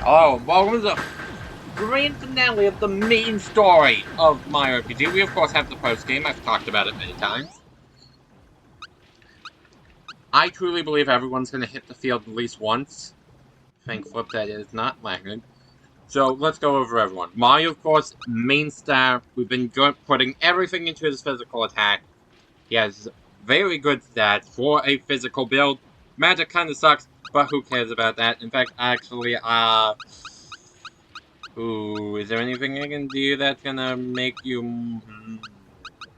Hello, welcome to the grand finale of the main story of my RPG. We, of course, have the post game. I've talked about it many times. I truly believe everyone's going to hit the field at least once. Thank flip that it is not lagging. So let's go over everyone. Mario, of course, main star. We've been putting everything into his physical attack. He has very good stats for a physical build. Magic kind of sucks, but who cares about that? In fact, actually, ooh, is there anything I can do that's gonna make you...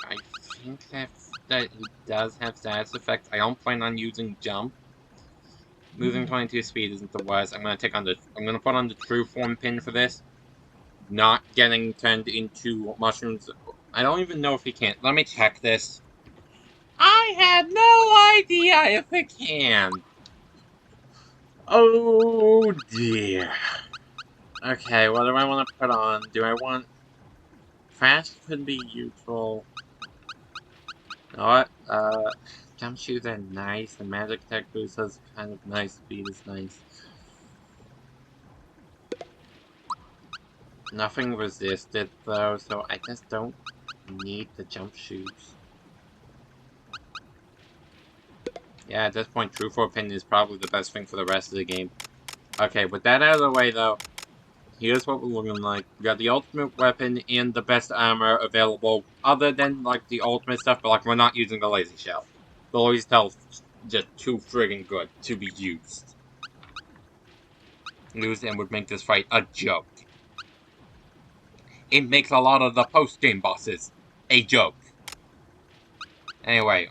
I think that he does have status effects. I don't plan on using jump. Losing 22 speed isn't the worst. I'm gonna put on the true form pin for this. Not getting turned into mushrooms. I don't even know if he can. Let me check this. I have no idea if it can. Oh dear. Okay, what do I want to put on? Do I want... Fast could be useful. You know what? Jump shoes are nice. The magic attack boost is kind of nice. Speed is nice. Nothing resisted though, so I just don't need the jump shoes. Yeah, at this point, True 4 Pin is probably the best thing for the rest of the game. Okay, with that out of the way though, here's what we're looking like. We got the ultimate weapon and the best armor available, other than like the ultimate stuff, but like we're not using the lazy shell. The lazy shell's just too friggin' good to be used. Lose and would make this fight a joke. It makes a lot of the post-game bosses a joke. Anyway,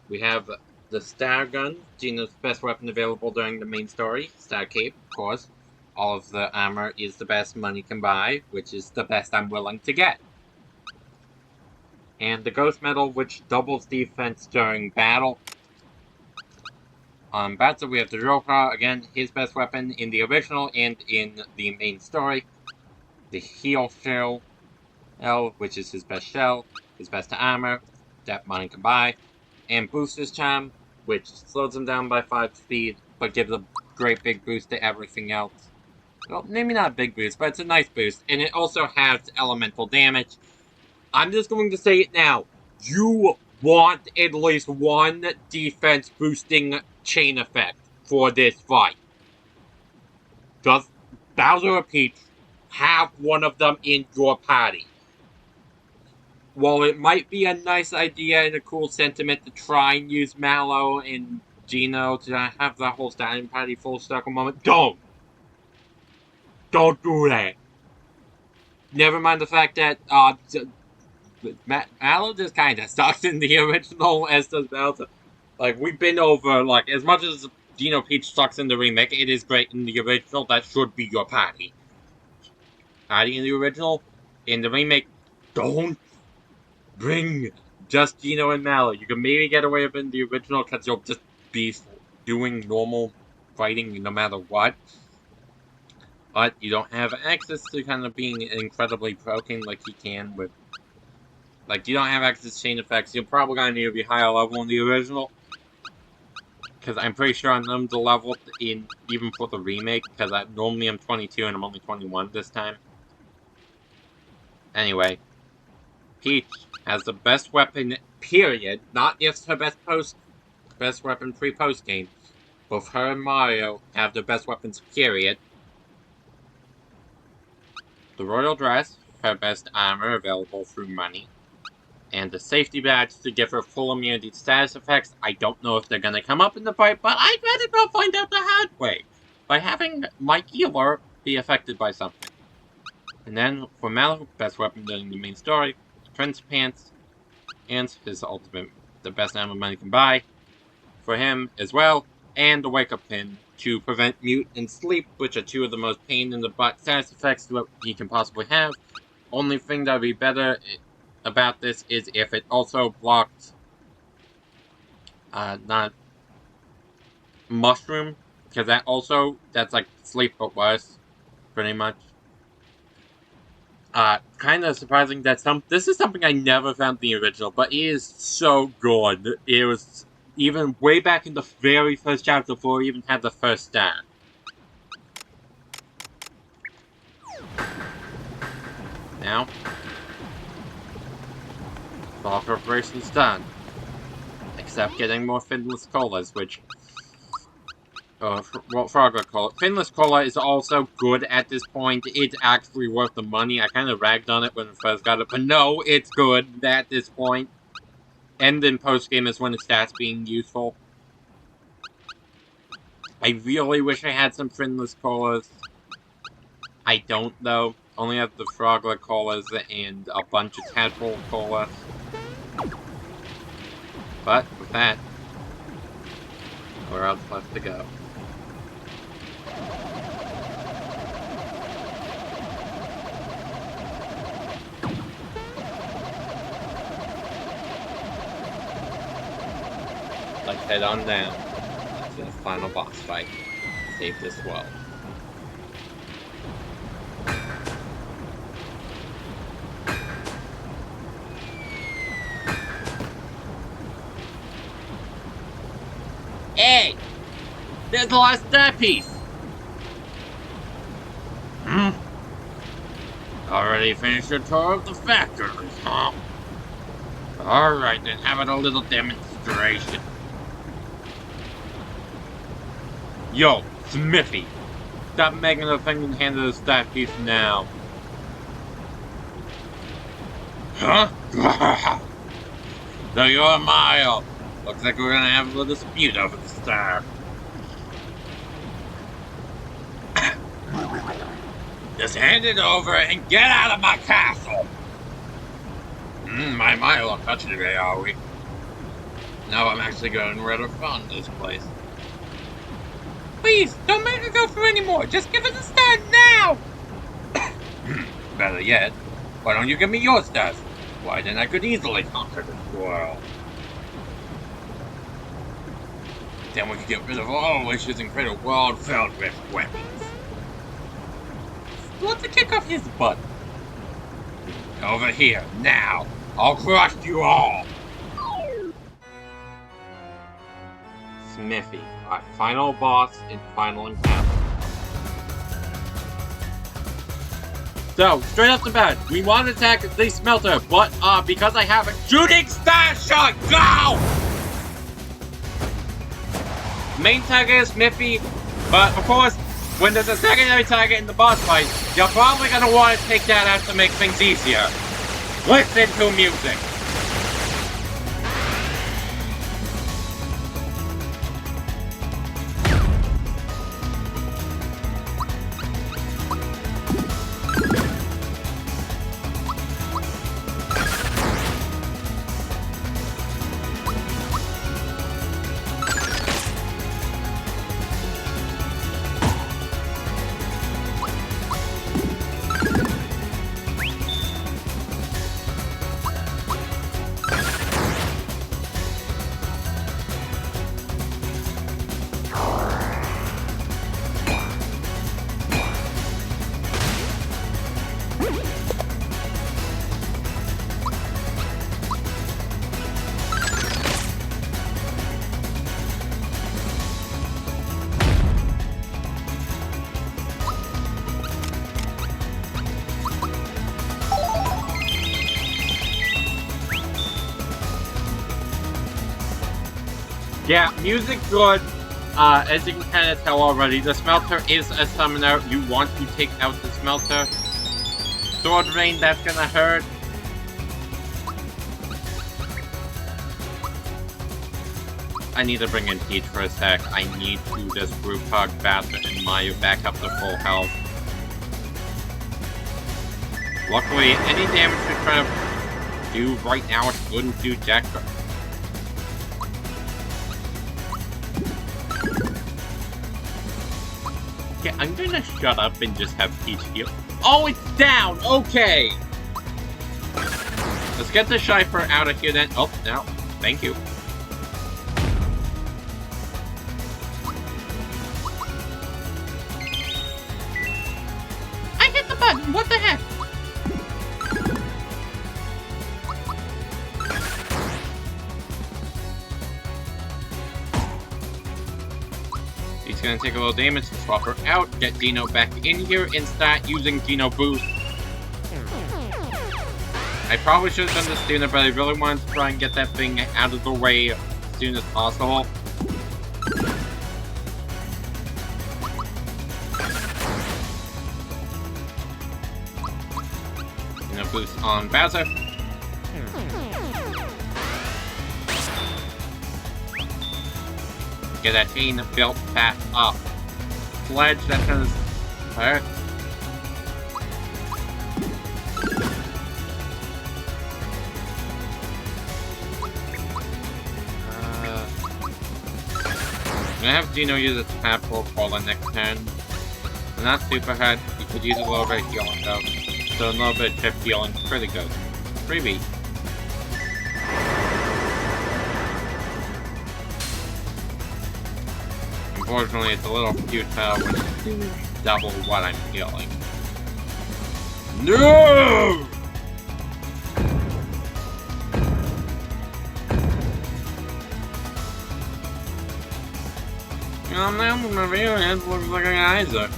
we have the Star Gun, Gina's best weapon available during the main story. Star Cape, of course. All of the armor is the best money can buy, which is the best I'm willing to get. And the Ghost Medal, which doubles defense during battle. On Battle, we have the Joker, again, his best weapon in the original and in the main story. The Heal Shell, which is his best shell, his best armor, that money can buy. And Booster's Charm, which slows him down by 5 speed, but gives a great big boost to everything else. Well, maybe not a big boost, but it's a nice boost. And it also has elemental damage. I'm just going to say it now. You want at least one defense boosting chain effect for this fight. Does Bowser or Peach have one of them in your party? While it might be a nice idea and a cool sentiment to try and use Mallow and Gino to have that whole standing party full circle moment, don't! Don't do that! Never mind the fact that, Mallow just kinda sucks in the original, as does Bowser. Like, we've been over, like, as much as Gino Peach sucks in the remake, it is great in the original. That should be your party. Party in the original, in the remake, don't bring just Gino and Mallow. You can maybe get away with it in the original because you'll just be doing normal fighting no matter what. But you don't have access to kind of being incredibly broken like he can with... Like, you don't have access to chain effects. You're probably going to need to be higher level in the original. Because I'm pretty sure I'm the level up in even for the remake. Because normally I'm 22 and I'm only 21 this time. Anyway, Peach has the best weapon, period. Not just her best weapon pre-post game. Both her and Mario have the best weapons, period. The Royal Dress, her best armor available through money. And the safety badge to give her full immunity to status effects. I don't know if they're gonna come up in the fight, but I'd rather not find out the hard way. By having my healer be affected by something. And then, for Mallow, best weapon during the main story, Prince Pants, and his ultimate, the best armor money can buy. For him as well, and the wake up pin to prevent mute and sleep, which are two of the most pain in the butt status effects that he can possibly have. Only thing that would be better about this is if it also blocked not mushroom, because that's like sleep but worse, pretty much. Kind of surprising that this is something I never found in the original, but it is so good. It was even way back in the very first chapter before we even had the first star. Now, all preparations done. Except getting more finless colas, which... what Frogger Cola. Finless Cola is also good at this point. It's actually worth the money. I kind of ragged on it when I first got it, but no, it's good at this point. And in post-game is when it starts being useful. I really wish I had some Finless Colas. I don't, though. Only have the Frogger Colas and a bunch of Tadpole Colas. But, with that, where else left to go? Let's head on down to the final boss fight. Save this world. Hey! There's the last star piece! Already finished your tour of the factory, huh? Alright then, have it a little demonstration. Yo, Smithy! Stop making the thing and hand the star piece now. Huh? So you're a mile. Looks like we're gonna have a little dispute over the star. Just hand it over and get out of my castle! My little touchy today, are we? Now I'm actually getting rather fond of this place. Please, don't make her go through anymore. Just give us a star now! Better yet, why don't you give me your stars? Why then I could easily conquer this world. Then we could get rid of all wishes and create a world filled with weapons. Let's kick off his butt. Over here, now. I'll crush you all. Smithy, our final boss and final encounter. So, straight off the bat, we want to attack the smelter, but because I have a shooting star shot, go! Main target is Smithy, but of course, when there's a secondary target in the boss fight, you're probably going to want to take that out to make things easier. Listen to music. Yeah, music good. As you can kind of tell already, the smelter is a summoner. You want to take out the smelter. Sword Rain, that's gonna hurt. I need to bring in Peach for a sec. I need to just group hug Bastard and Mayu back up to full health. Luckily, any damage we try to do right now, it wouldn't do Decker. Yeah, I'm gonna shut up and just have Peach heal. Oh, it's down! Okay! Let's get the Shyper out of here then. Oh, no. Thank you. I hit the button! What the heck? He's gonna take a little damage to swap her out, get Dino back in here, and start using Dino Boost. I probably should have done this sooner, but I really wanted to try and get that thing out of the way as soon as possible. And a boost on Bowser. Get that chain built back up. Sledge, that's gonna hurt. I'm gonna have Gino use a tadpole for the next turn. So not super hurt. You could use a little bit of healing though. So a little bit of chip healing, pretty good. Freebie. Unfortunately, it's a little futile when you do double what I'm healing. No! Now the reveal head looks like a geyser.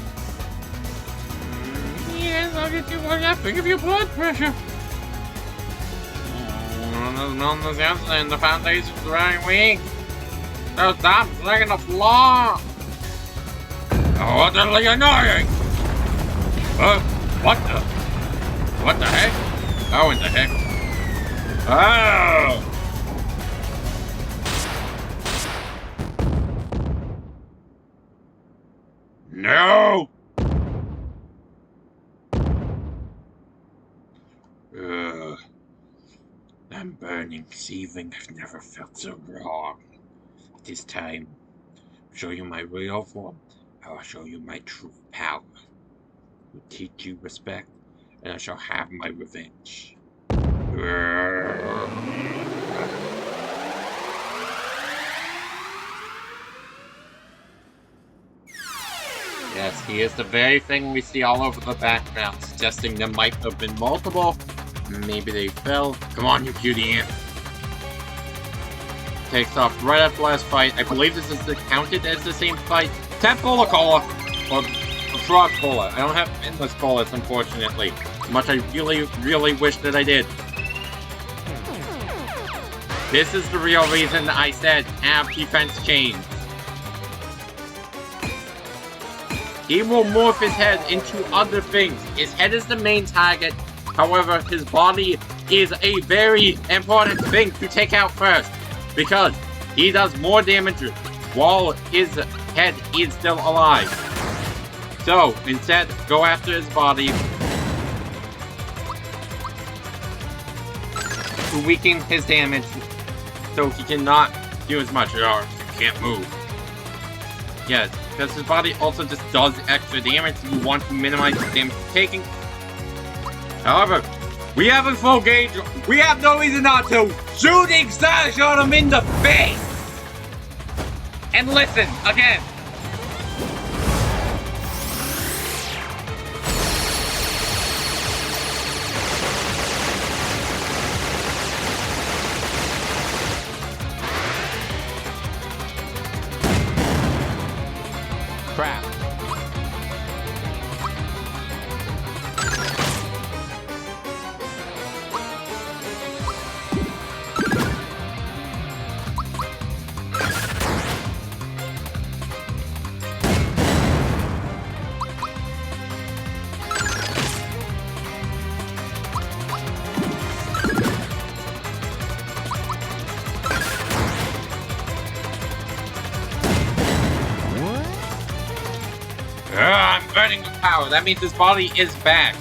Yes, I'll get you one epic of your blood pressure. On the outside, the foundation's very weak. So stop licking the floor! Oh, utterly annoying! What the? What the heck? Oh, in the heck? Oh! No! I'm burning, seething. I've never felt so wrong. This time, I'll show you my real form. I'll show you my true power. I'll teach you respect, and I shall have my revenge. Yes, he is the very thing we see all over the background, suggesting there might have been multiple. Maybe they fell. Come on, you cutie ant. Takes off right after last fight. I believe this is counted as the same fight. Tadpole Cola! Or Frog Cola. I don't have endless colas, unfortunately. Much I really wish that I did. This is the real reason I said have defense chains. He will morph his head into other things. His head is the main target. However, his body is a very important thing to take out first. Because he does more damage while his head is still alive. So, instead, go after his body to weaken his damage so he cannot do as much or he can't move. Yes, because his body also just does extra damage, so you want to minimize the damage taking. However, we have a full gauge. We have no reason not to. Shooting star shot him in the face! And listen, again. Crap. I'm burning the power. That means his body is back.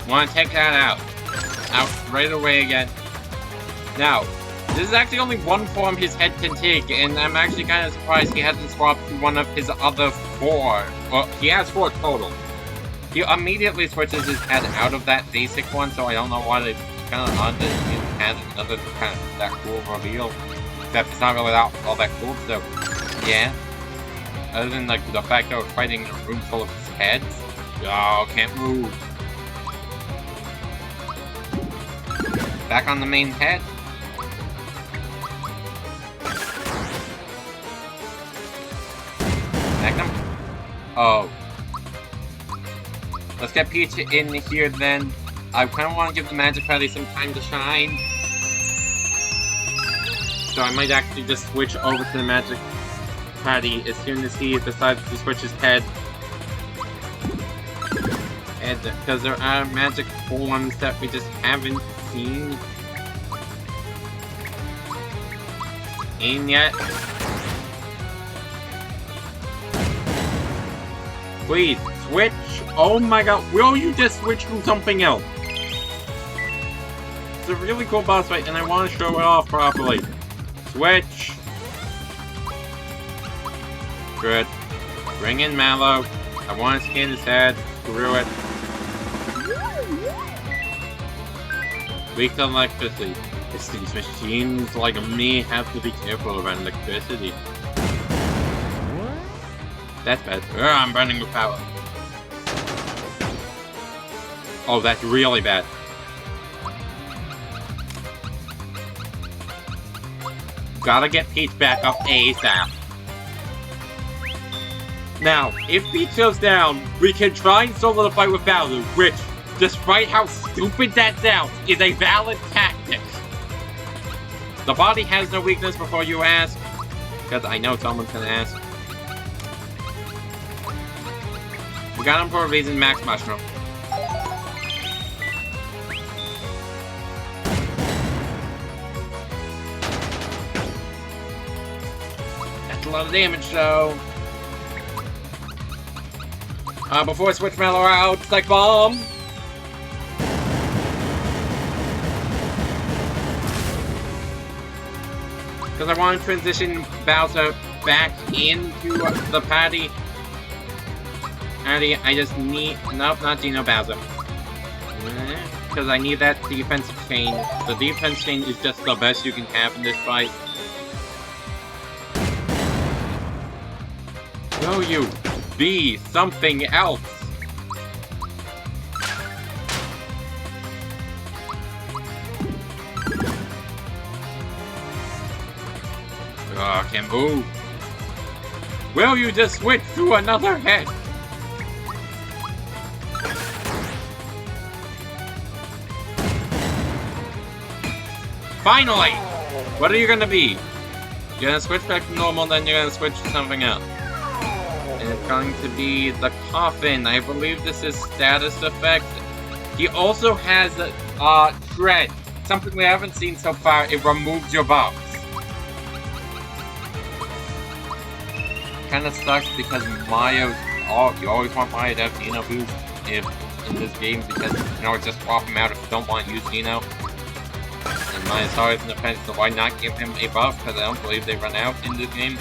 Want to take that out. Out right away again. Now, this is actually only one form his head can take, and I'm actually kind of surprised he hasn't swapped to one of his other four. Well, he has 4 total. He immediately switches his head out of that basic one, so I don't know why they kind of odd that he had another kind of that cool reveal. Except it's not really all that cool, so yeah. Other than like the fact that we're fighting a room full of heads. Oh, can't move. Back on the main head. Magnum? Oh. Let's get Peach in here then. I kind of want to give the Magic Patty some time to shine. So I might actually just switch over to the Magic Patty as soon as he decides to switch his head. And because there are magic forms that we just haven't seen in yet. Please, switch! Oh my god, will you just switch to something else? It's a really cool boss fight and I want to show it off properly. Switch! Good. Bring in Mallow. I want to scan his head. Screw it. Weak to electricity. These machines like me have to be careful around electricity. That's bad. I'm burning with power. Oh, that's really bad. Gotta get Peach back up ASAP. Now, if Peach goes down, we can try and solo the fight with Bowser, which, despite how stupid that sounds, is a valid tactic. The body has no weakness before you ask, because I know someone's gonna ask. We got him for a reason, Max Mushroom. That's a lot of damage, though. Before I switch Mallow out, Psych Bomb! Because I want to transition Bowser back into the Patty. I just need... Nope, not Dino Bowser. Because I need that defensive chain. The defense chain is just the best you can have in this fight. Will you be something else? Oh, can't move. Will you just switch to another head? Finally! What are you gonna be? You're gonna switch back to normal, then you're gonna switch to something else. And it's going to be the coffin. I believe this is status effect. He also has Shred. Something we haven't seen so far. It removes your buffs. Kinda sucks because Mayo's... Oh, you always want Mayo to have Dino boost in this game because, you know, just swap him out if you don't want to use Dino. And Mayo's always in the fence, so why not give him a buff? Because I don't believe they run out in this game.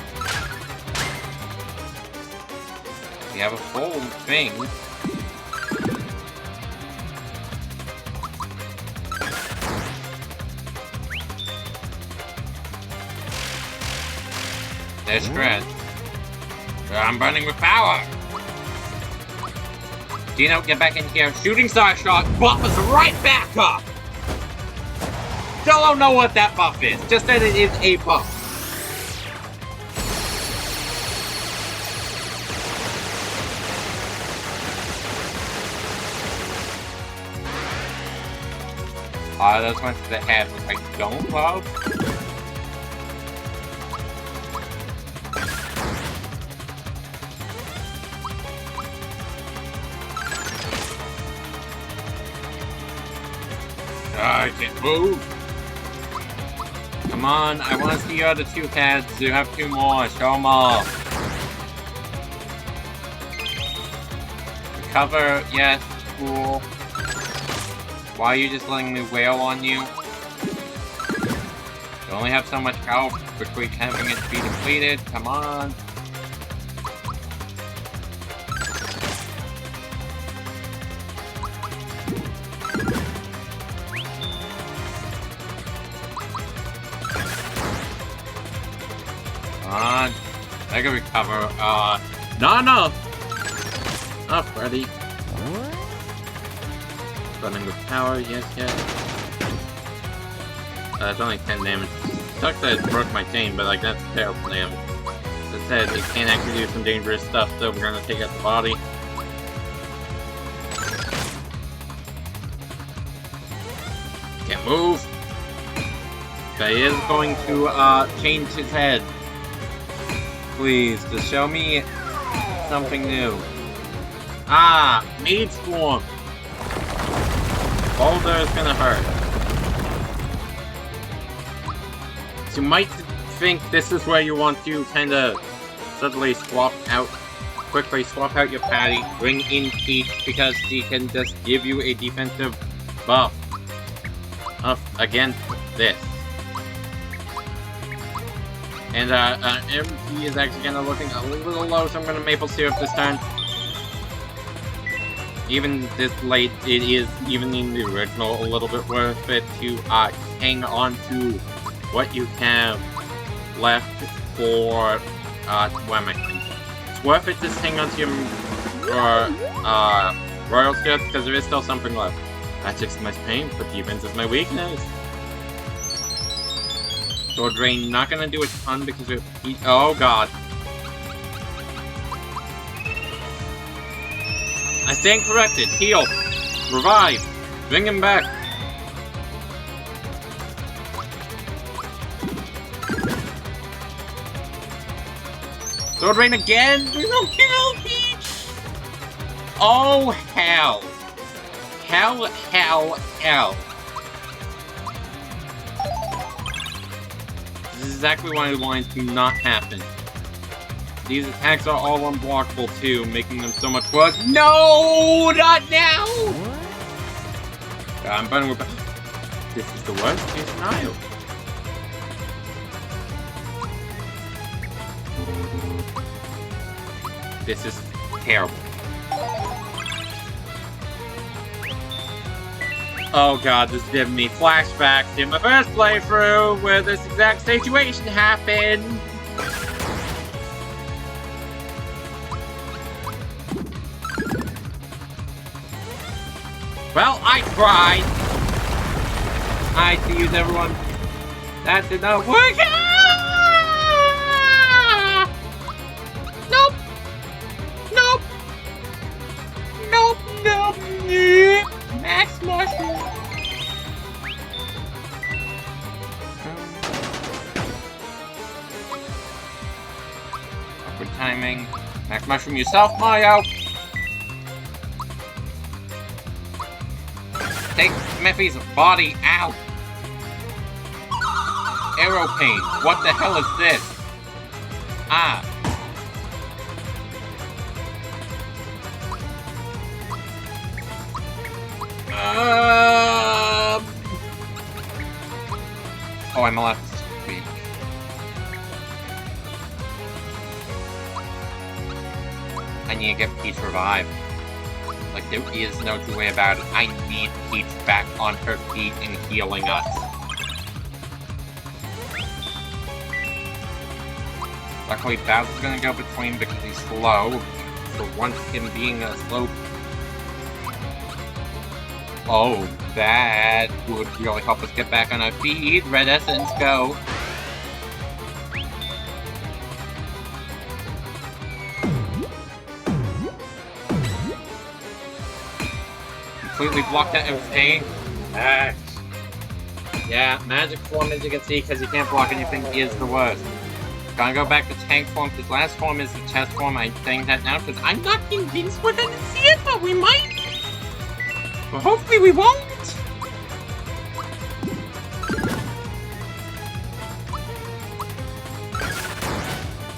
We have a full thing. There's Shred. I'm burning with power! Dino, get back in here. Shooting Star Shot, buff us right back up! Still don't know what that buff is, just that it is a buff. Those ones to the head, which I don't love. I can't move. Come on, I want to see your other two heads. You have two more. Show them off. Recover, yes, cool. Why are you just letting me wail on you? You only have so much health between having it be depleted. Come on. Come on. I can recover. No! Oh, Freddy. Running with power, yes. It's only 10 damage. Sucks that it broke my chain, but like, that's terrible damage. That said, it can actually do some dangerous stuff, so we're gonna take out the body. Move! Okay, he is going to, change his head. Please, just show me something new. Ah! Mage Form! Boulder is gonna hurt. So you might think this is where you want to kinda suddenly quickly swap out your Patty, bring in Peach, because she can just give you a defensive buff against this. And MP is actually kinda looking a little low, so I'm gonna Maple Syrup this turn. Even this late, it is, even in the original, a little bit worth it to hang on to what you have left for, what am I thinking? It's worth it to hang on to your, Royal Skirt, because there is still something left. Magic's my pain, but defense is my weakness. Sword Drain, not gonna do a ton because we're... Oh god. I stand corrected. Heal. Revive. Bring him back. Sword Rain again? There's no kill, Peach! Oh, hell. Hell, hell, hell. This is exactly why I wanted to not happen. These attacks are all unblockable too, making them so much worse. No! Not now! I'm burning with... This is the worst case scenario. This is terrible. Oh god, this is giving me flashbacks to my first playthrough where this exact situation happened. Well, I tried. I see you, everyone. That did not work. Ah! Nope. Nope. Nope. Nope. Max Mushroom. Awkward timing. Max Mushroom yourself, Mario. Take Smithy's body out! Arrow pain! What the hell is this? Ah! Oh, I'm allowed to speak. I need to get Peach revived. Like, there is no two way about it. I need Peach back on her feet and healing us. Luckily, Bowser's gonna go between because he's slow. For once, him being a slow... Oh, that would really help us get back on our feet. Red Essence, go. Completely blocked out everything. Yeah, magic form, as you can see, because you can't block anything, is the worst. Gonna go back to tank form, because last form is the chest form. I'm saying that now, because I'm not convinced we're gonna see it, but we might. But hopefully we won't.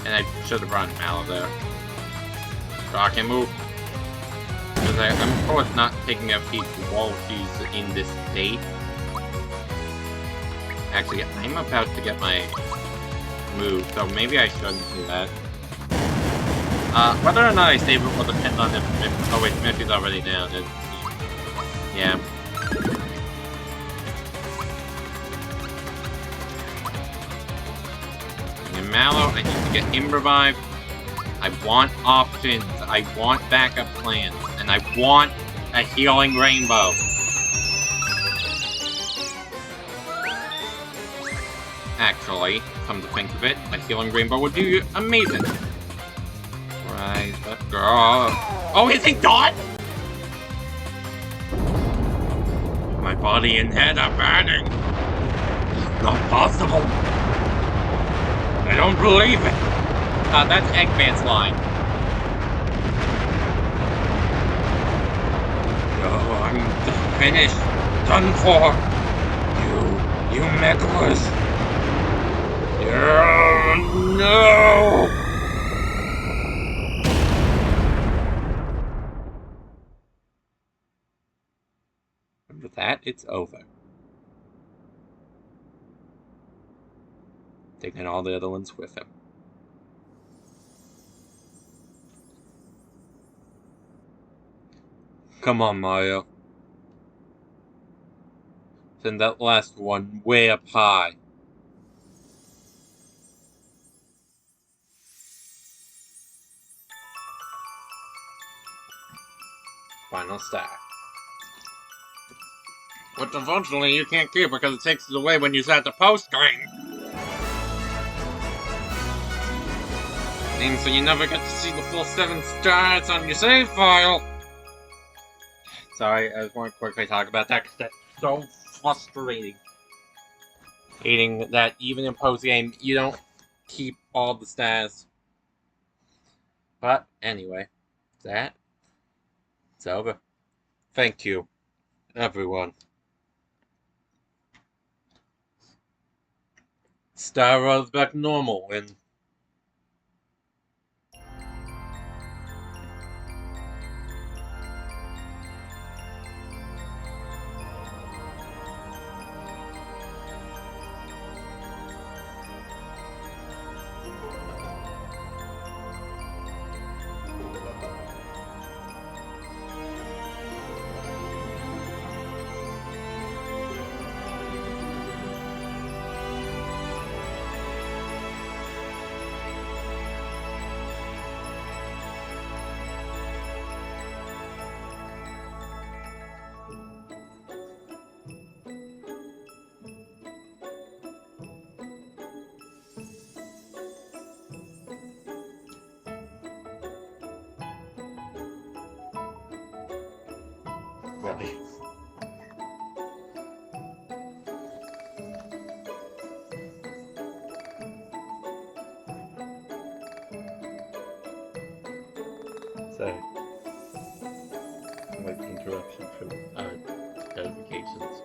And I should have run Mallow there. Rock and move. Because I'm of course not taking out Peach while she's in this state. Actually, I'm about to get my move, so maybe I shouldn't do that. Whether or not I save it will depend on if... Oh wait, Smithy's already down. Yeah. And Mallow, I need to get him revived. I want options. I want backup plans. And I want a healing rainbow. Actually, come to think of it, a healing rainbow would be amazing. Right, let's go. Oh, is he done? My body and head are burning. Not possible. I don't believe it. That's Eggman's line. Oh, I'm finished. Done for. You meddlers. Oh, no! And with that, it's over. Taking all the other ones with him. Come on, Mario. Send that last one way up high. Final star. Which unfortunately you can't keep because it takes it away when you start the post screen. And so you never get to see the full 7 stars on your save file. Sorry, I just want to quickly talk about that because that's so frustrating. Hating that even in post game you don't keep all the stars. But anyway, it's over. Thank you, everyone. Star Wars back normal and really. Sorry. Like interruption from notifications.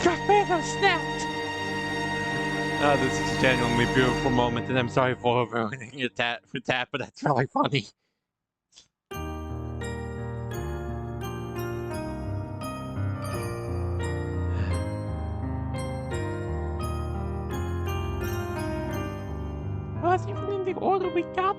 Torpedo snapped! This is a genuinely beautiful moment, and I'm sorry for ruining it with that, but that's really funny. Was even in the order we got?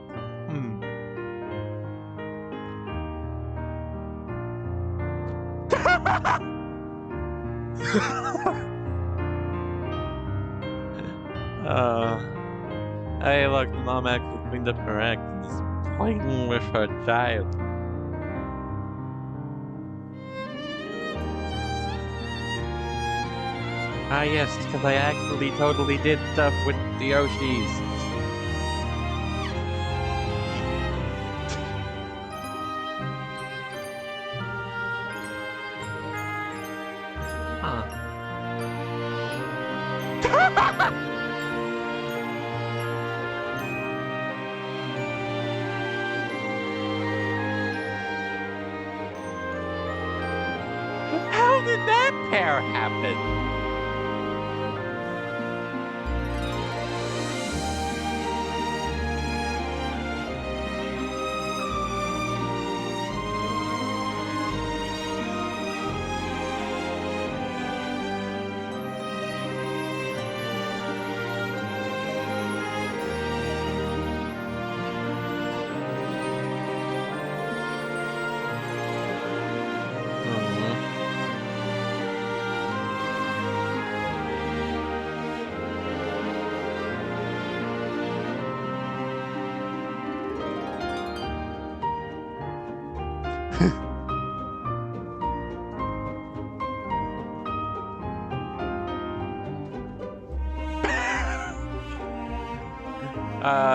Hey, look, the mom actually cleaned up her act and is playing with her child. Ah, yes, because I actually totally did stuff with the Yoshis. How did that pair happen?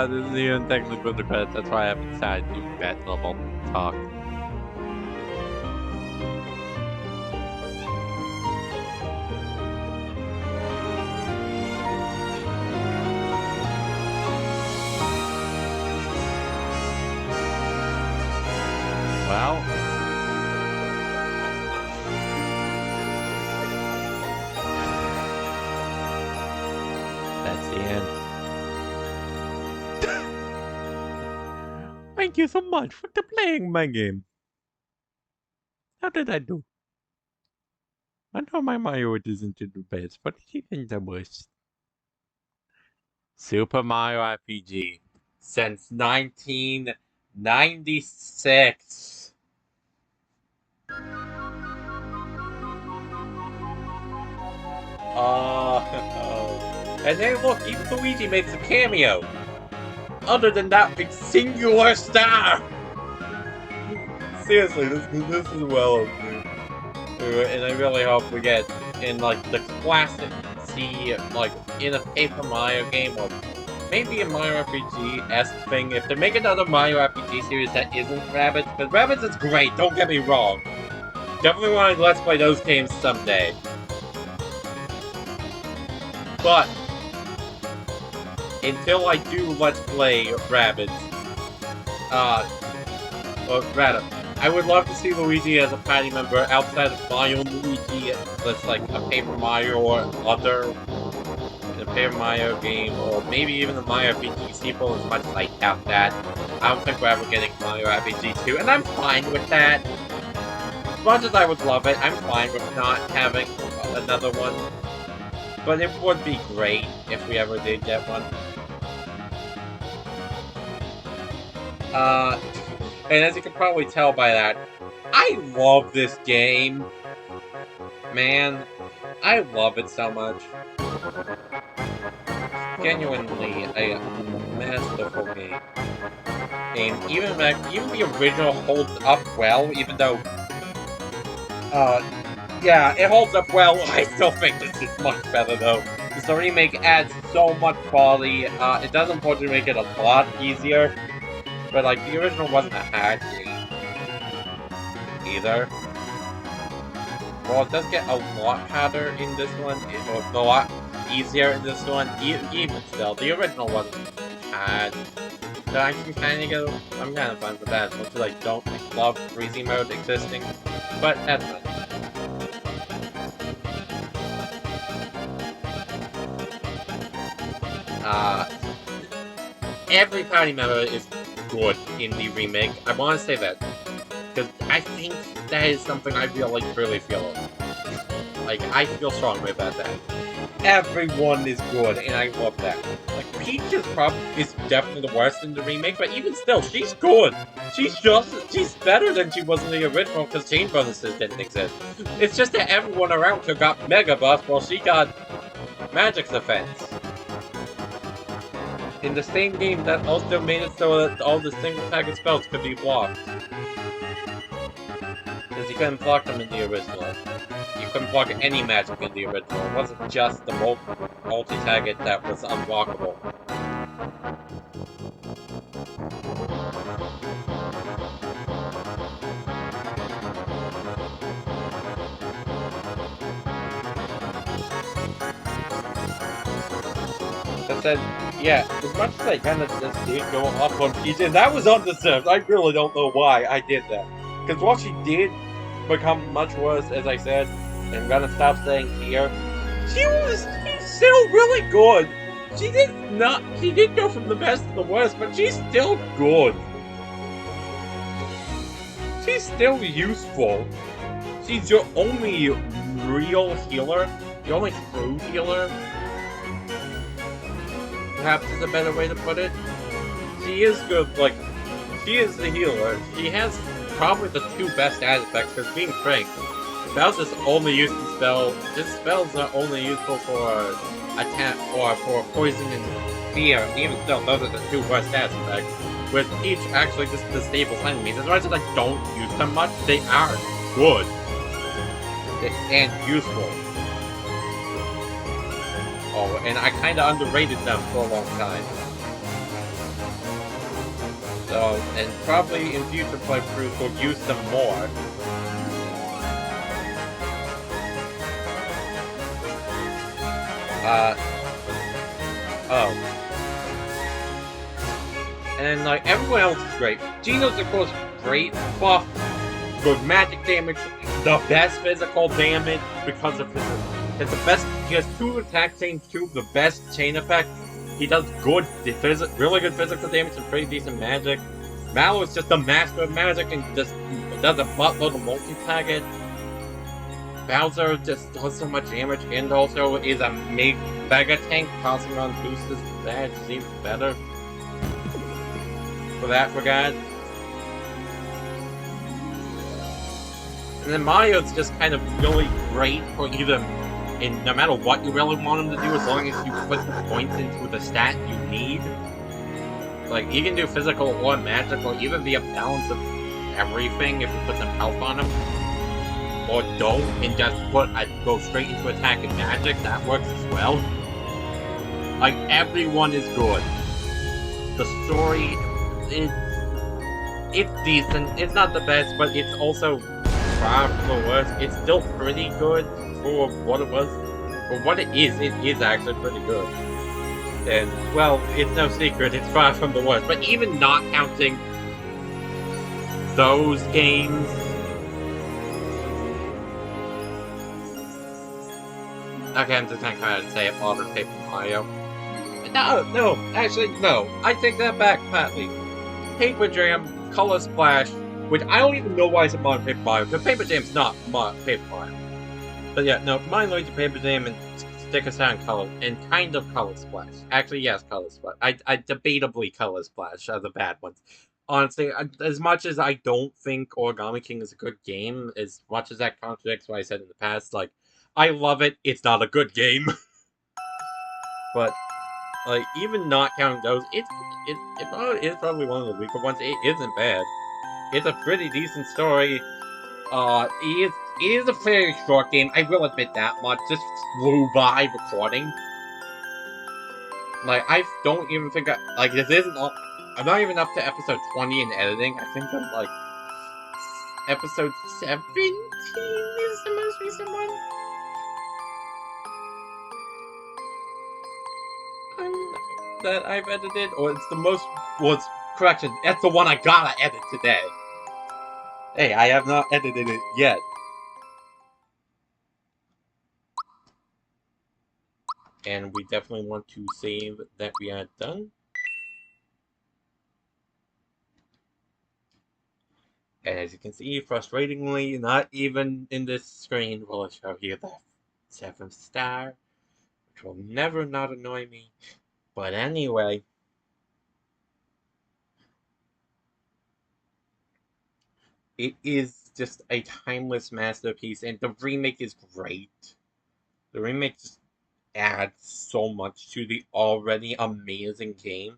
This isn't even technically the credits, that's why I haven't decided to do that level talk. Well, that's the end. Thank you so much for playing my game. How did I do? I know my Mario isn't the best, but it isn't the worst. Super Mario RPG since 1996. And hey, look, even Luigi makes a cameo. Other than that big singular star. Seriously, this is well overdue. And I really hope we get in like the classic, see like in a Paper Mario game or maybe a Mario RPG-esque thing. If they make another Mario RPG series that isn't Rabbids, because Rabbids is great, don't get me wrong. Definitely want to Let's Play those games someday. But until I do Let's Play Rabbids, or rather, I would love to see Luigi as a party member outside of Mario and Luigi that's like a Paper Mario or other a Paper Mario game, or maybe even the Mario RPG sequel, as much as I doubt that. I don't think we're ever getting Mario RPG 2, and I'm fine with that. As much as I would love it, I'm fine with not having another one. But it would be great if we ever did get one. And as you can probably tell by that, I love this game. Man, I love it so much. Genuinely a masterful game. And even the original holds up well, even though, yeah, it holds up well. I still think this is much better though. The remake adds so much quality. It does unfortunately make it a lot easier. But, like, the original wasn't a hard game either. Well, it does get a lot harder in this one, or a lot easier in this one, even still. The original wasn't hard. So I can kind of go, I'm kind of fine with that, as much as I don't love freezing mode existing. But that's fine. Every party member is good in the remake. I want to say that, because I think that is something I really feel. Like, I feel strongly about that. Everyone is good, and I love that. Like, Peach is definitely the worst in the remake, but even still, she's good. She's better than she was in the original, because Chain Bonuses didn't exist. It's just that everyone around her got Mega Buff, while she got Magic's Defense. In the same game, that also made it so that all the single-target spells could be blocked. Because you couldn't block them in the original. You couldn't block any magic in the original. It wasn't just the multi-target that was unblockable. That said, yeah, as much as I kind of just did go up on Peach, and that was undeserved. I really don't know why I did that. Because while she did become much worse, as I said, and I'm gonna stop saying here, she's still really good. She did go from the best to the worst, but she's still good. She's still useful. She's your only real healer, your only true healer. Perhaps is a better way to put it. She is good, like, she is the healer. She has probably the two best add effects, because being frank, Bowser's only used to spell. His spells are only useful for attack or for poison and fear. Even still, those are the two worst add effects. With each actually just disables enemies. As much as I don't use them much, they are good and useful. Oh, and I kinda underrated them for a long time. So, and probably in future playthroughs we'll use them more. Oh. And like everyone else is great. Geno's of course great, buff, good magic damage, the best physical damage because of his. It's the best. He has 2 attack chains, 2 of the best chain effect. He does good, really good physical damage and pretty decent magic. Mallow is just a master of magic and just does a buttload of multi-target. Bowser just does so much damage and also is a mega tank, tossing on boosters. That seems better for that regard. And then Mario's just kind of really great for either, and no matter what you really want him to do, as long as you put the points into the stat you need. Like, he can do physical or magical, either be a balance of everything if you put some health on him. Or don't, and just go straight into attack and magic, that works as well. Like, everyone is good. The story it's decent. It's not the best, but it's also far from the worst. It's still pretty good for what it was. For what it is actually pretty good. And, well, it's no secret, it's far from the worst. But even not counting those games, okay, I'm just not going to say it, Modern Paper Mario. No, actually, no. I take that back, partly. Paper Jam, Color Splash, which I don't even know why it's a Modern Paper Mario, because Paper Jam's not Paper Mario. But yeah, no, mine Luigi, Paper Jam, and Sticker Sound Color, and kind of Color Splash. Actually, yes, Color Splash. I debatably Color Splash are the bad ones. Honestly, as much as I don't think Origami King is a good game, as much as that contradicts what I said in the past, like, I love it, it's not a good game. But, like, even not counting those, it is probably one of the weaker ones. It isn't bad. It's a pretty decent story. It is a fairly short game, I will admit that much. Just flew by recording. Like, I don't even think this isn't all, I'm not even up to episode 20 in editing. I think I'm, like, episode 17 is the most recent one. That I've edited, or it's the most, correction, that's the one I gotta edit today. Hey, I have not edited it yet. And we definitely want to save that we are done. And as you can see, frustratingly, not even in this screen will it show you the 7th star, which will never not annoy me. But anyway, it is just a timeless masterpiece, and the remake is great. The remake just adds so much to the already amazing game.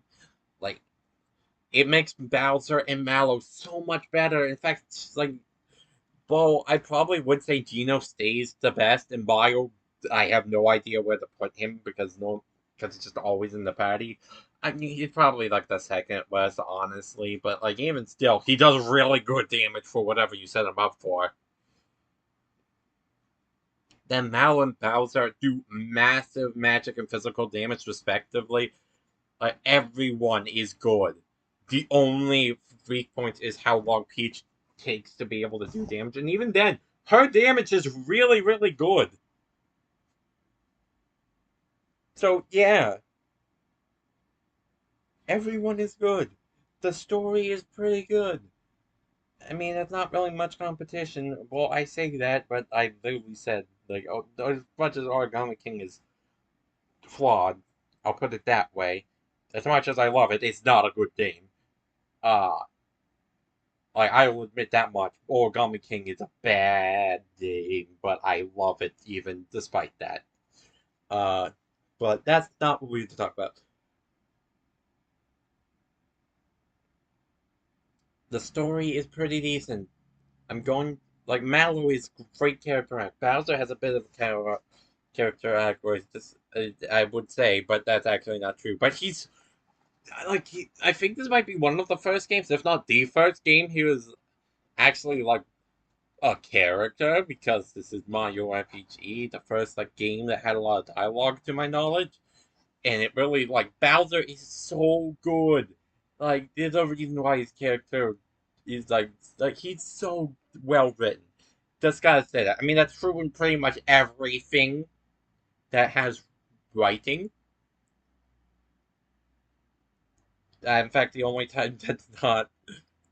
Like, it makes Bowser and Mallow so much better. In fact, like, well, I probably would say Geno stays the best, and Mario, I have no idea where to put him because it's just always in the party. I mean, he's probably like the second best, honestly, but like even still, he does really good damage for whatever you set him up for. Then Mallow and Bowser do massive magic and physical damage respectively. Everyone is good. The only weak point is how long Peach takes to be able to do damage, and even then, her damage is really, really good. So, yeah. Everyone is good. The story is pretty good. I mean, it's not really much competition. Well, I say that, but I literally said, like, oh, as much as Origami King is flawed, I'll put it that way. As much as I love it, it's not a good game. Uh, like, I will admit that much. Origami King is a bad game, but I love it even despite that. Uh, but that's not what we need to talk about. The story is pretty decent. I'm going, like, Mallow is great character act. Bowser has a bit of a character act where it's just, I would say, but that's actually not true. But he's I think this might be one of the first games, if not the first game, he was actually like a character, because this is Mario RPG, the first like game that had a lot of dialogue to my knowledge, and it really like Bowser is so good. Like there's a reason why his character is like he's so well written. Just gotta say that. I mean that's true in pretty much everything that has writing. In fact, the only time that's not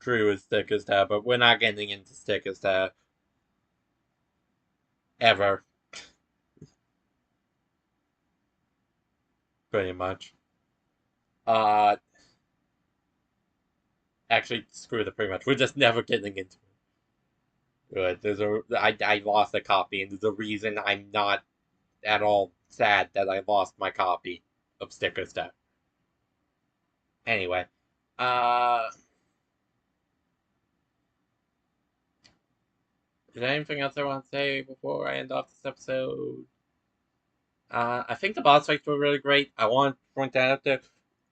true is Sticker Star, but we're not getting into Sticker Star ever, pretty much. Uh, actually, screw the pretty much. We're just never getting into it. Good. I lost a copy, and there's a reason I'm not at all sad that I lost my copy of Sticker Star. Anyway, uh, is there anything else I want to say before I end off this episode? I think the boss fights were really great. I want to point that out there.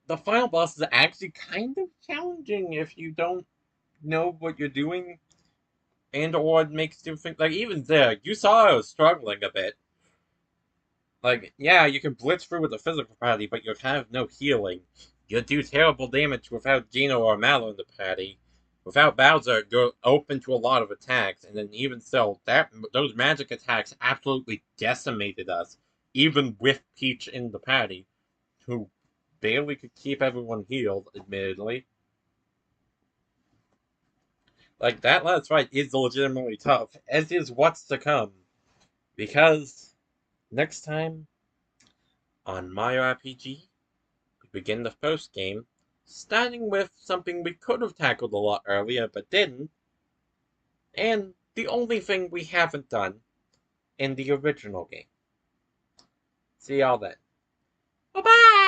The final boss is actually kind of challenging if you don't know what you're doing, and or it makes you think. Like even there, you saw I was struggling a bit. Like yeah, you can blitz through with the physical party, but you have no healing. You do terrible damage without Gino or Mallow in the party. Without Bowser, you're open to a lot of attacks, and then even so, those magic attacks absolutely decimated us, even with Peach in the party, who barely could keep everyone healed, admittedly. Like, that last fight is legitimately tough, as is what's to come. Because next time on My RPG, we begin the first game, starting with something we could have tackled a lot earlier but didn't, and the only thing we haven't done in the original game. See y'all then. Bye bye!